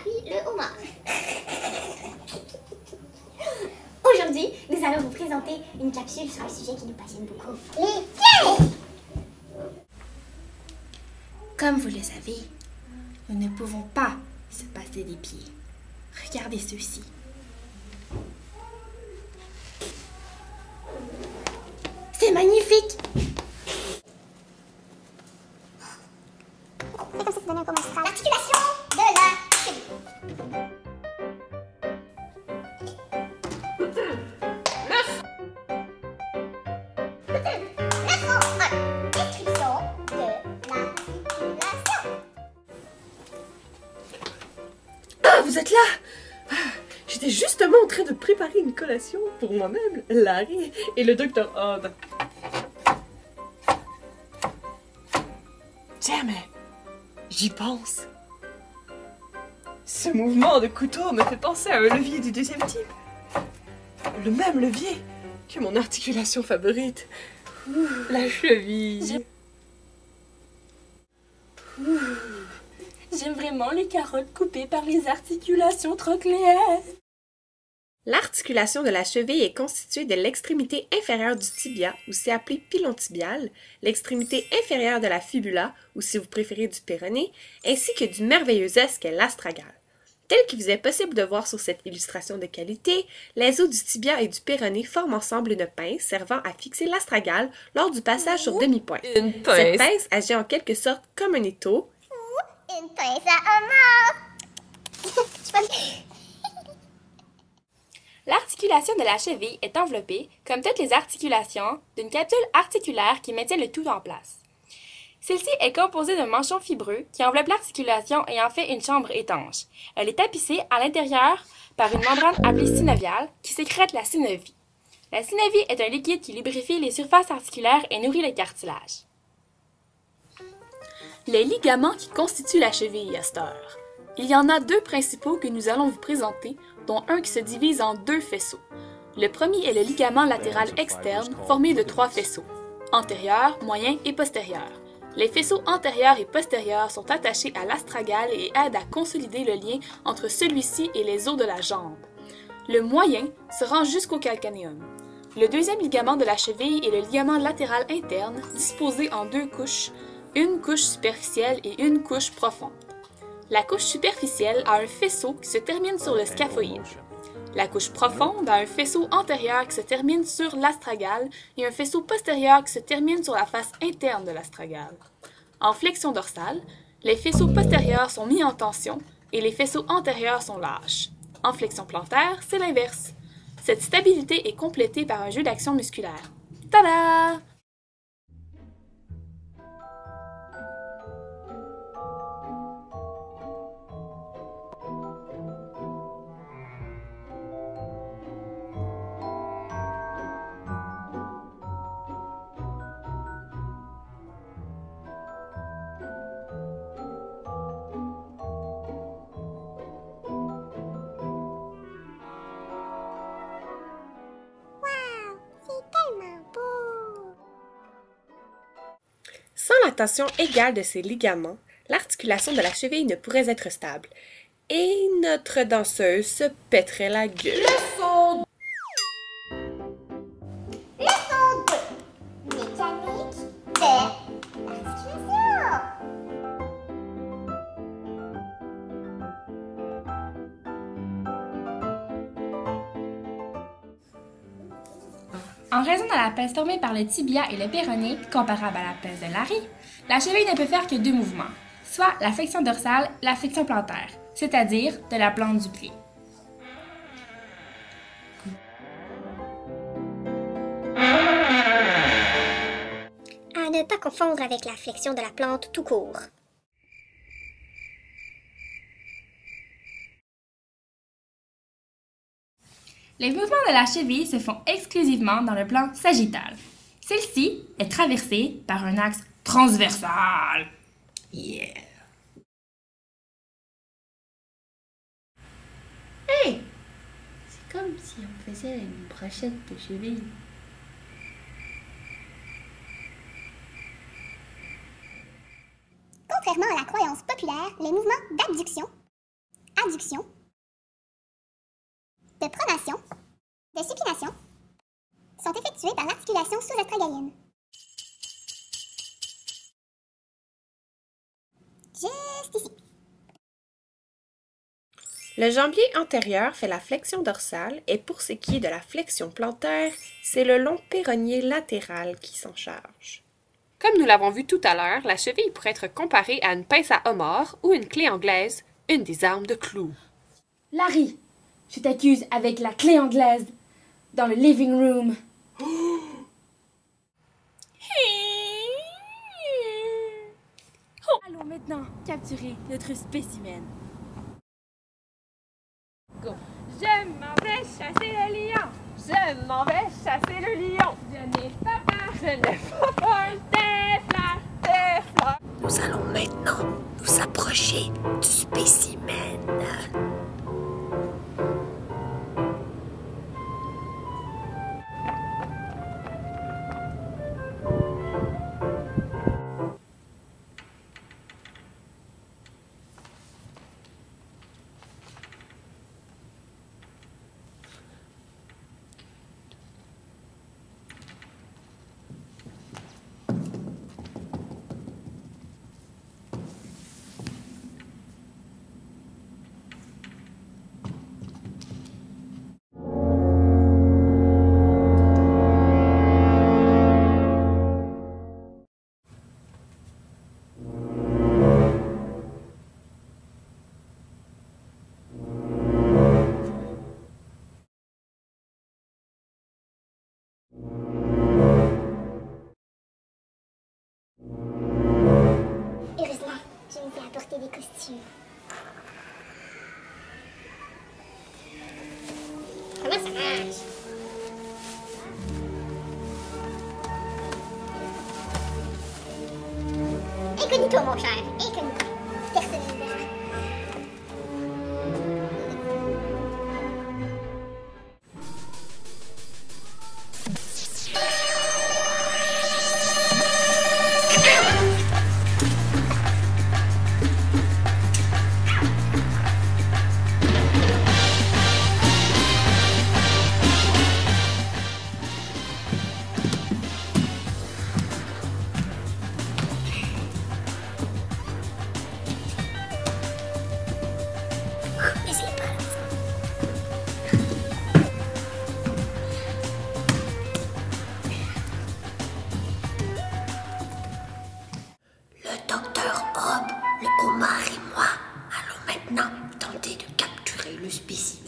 Larry le homard. Aujourd'hui, nous allons vous présenter une capsule sur un sujet qui nous passionne beaucoup. Les pieds! Comme vous le savez, nous ne pouvons pas se passer des pieds. Regardez ceux-ci. C'est magnifique! C'est comme ça que donne un cours magistral. L'articulation de la cheville. Leçon 1. Description de l'articulation. Ah, vous êtes là? J'étais justement en train de préparer une collation pour moi-même, Larry et le docteur Odd. Tiens, mais j'y pense. Ce mouvement de couteau me fait penser à un levier du deuxième type. Le même levier que mon articulation favorite, la cheville. J'aime vraiment les carottes coupées par les articulations trochléaires. L'articulation de la cheville est constituée de l'extrémité inférieure du tibia, aussi appelée pilon tibial, l'extrémité inférieure de la fibula, ou si vous préférez du péroné, ainsi que du merveilleux os qu'est l'astragale. Tel qu'il vous est possible de voir sur cette illustration de qualité, les os du tibia et du péroné forment ensemble une pince servant à fixer l'astragale lors du passage sur demi-point. Une pince. Cette pince agit en quelque sorte comme un étau. Une pince à homard. L'articulation de la cheville est enveloppée, comme toutes les articulations, d'une capsule articulaire qui maintient le tout en place. Celle-ci est composée d'un manchon fibreux qui enveloppe l'articulation et en fait une chambre étanche. Elle est tapissée à l'intérieur par une membrane appelée synoviale qui sécrète la synovie. La synovie est un liquide qui lubrifie les surfaces articulaires et nourrit le cartilage. Les ligaments qui constituent la cheville à cette heure. Il y en a deux principaux que nous allons vous présenter, dont un qui se divise en deux faisceaux. Le premier est le ligament latéral externe, formé de 3 faisceaux, antérieur, moyen et postérieur. Les faisceaux antérieurs et postérieurs sont attachés à l'astragale et aident à consolider le lien entre celui-ci et les os de la jambe. Le moyen se rend jusqu'au calcanéum. Le deuxième ligament de la cheville est le ligament latéral interne, disposé en 2 couches, une couche superficielle et une couche profonde. La couche superficielle a un faisceau qui se termine sur le scaphoïde. La couche profonde a un faisceau antérieur qui se termine sur l'astragale et un faisceau postérieur qui se termine sur la face interne de l'astragale. En flexion dorsale, les faisceaux postérieurs sont mis en tension et les faisceaux antérieurs sont lâches. En flexion plantaire, c'est l'inverse. Cette stabilité est complétée par un jeu d'action musculaire. Tada! Sans la tension égale de ces ligaments, l'articulation de la cheville ne pourrait être stable. Et notre danseuse se pèterait la gueule. Leçon 2. Mécanique de l'articulation. En raison de la pèse formée par le tibia et le péroné, comparable à la pèse de Larry, la cheville ne peut faire que 2 mouvements, soit la flexion dorsale et la flexion plantaire, c'est-à-dire de la plante du pied. À ne pas confondre avec la flexion de la plante tout court. Les mouvements de la cheville se font exclusivement dans le plan sagittal. Celle-ci est traversée par un axe transversal. Yeah! Hey! C'est comme si on faisait une brochette de cheville. Contrairement à la croyance populaire, les mouvements d'abduction, adduction, de pronation, de supination sont effectuées par l'articulation sous-astragalienne. Juste ici. Le jambier antérieur fait la flexion dorsale et pour ce qui est de la flexion plantaire, c'est le long péronnier latéral qui s'en charge. Comme nous l'avons vu tout à l'heure, la cheville pourrait être comparée à une pince à homard ou une clé anglaise, une des armes de Clou. Larry, je t'accuse avec la clé anglaise dans le living room. Allons maintenant capturer notre spécimen. Go. Je m'en vais chasser le lion. Je m'en vais chasser le lion. Je n'ai pas peur. Je n'ai pas peur. Des fleurs, des fleurs. Nous allons maintenant nous approcher du spécimen. Heureusement, je vous ai apporté des costumes. Comment ça marche? Incognito, mon cher. Incognito. Personne ne verra. Le docteur Hobb, le homard et moi allons maintenant tenter de capturer le spécimen.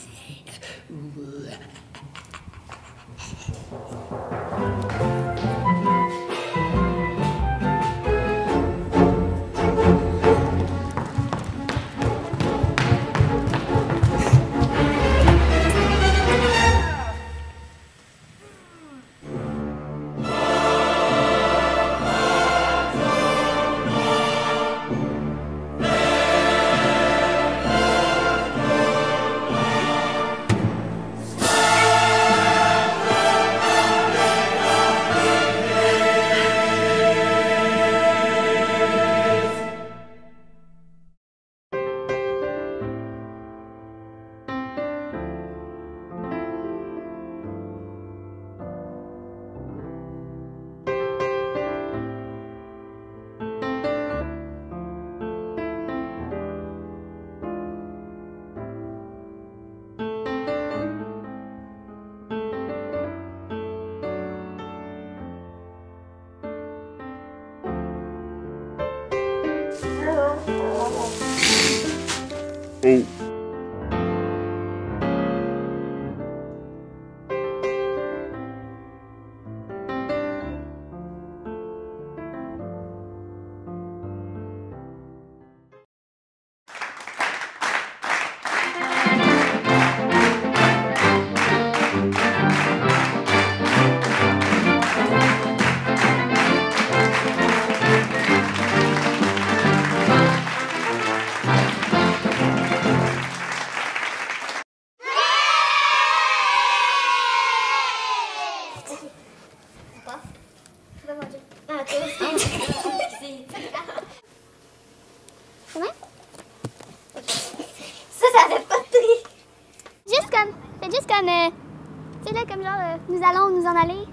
genre, nous allons nous en aller?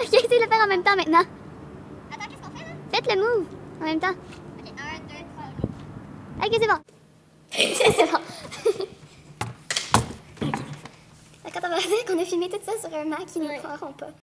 Ok, essaye de le faire en même temps maintenant. Attends, qu'est-ce qu'on fait là? Faites le move en même temps. Ok, 1, 2, 3, ok, c'est bon. C'est bon. Ok. Quand on va dire qu'on a filmé tout ça sur un Mac, ils ne croiront pas.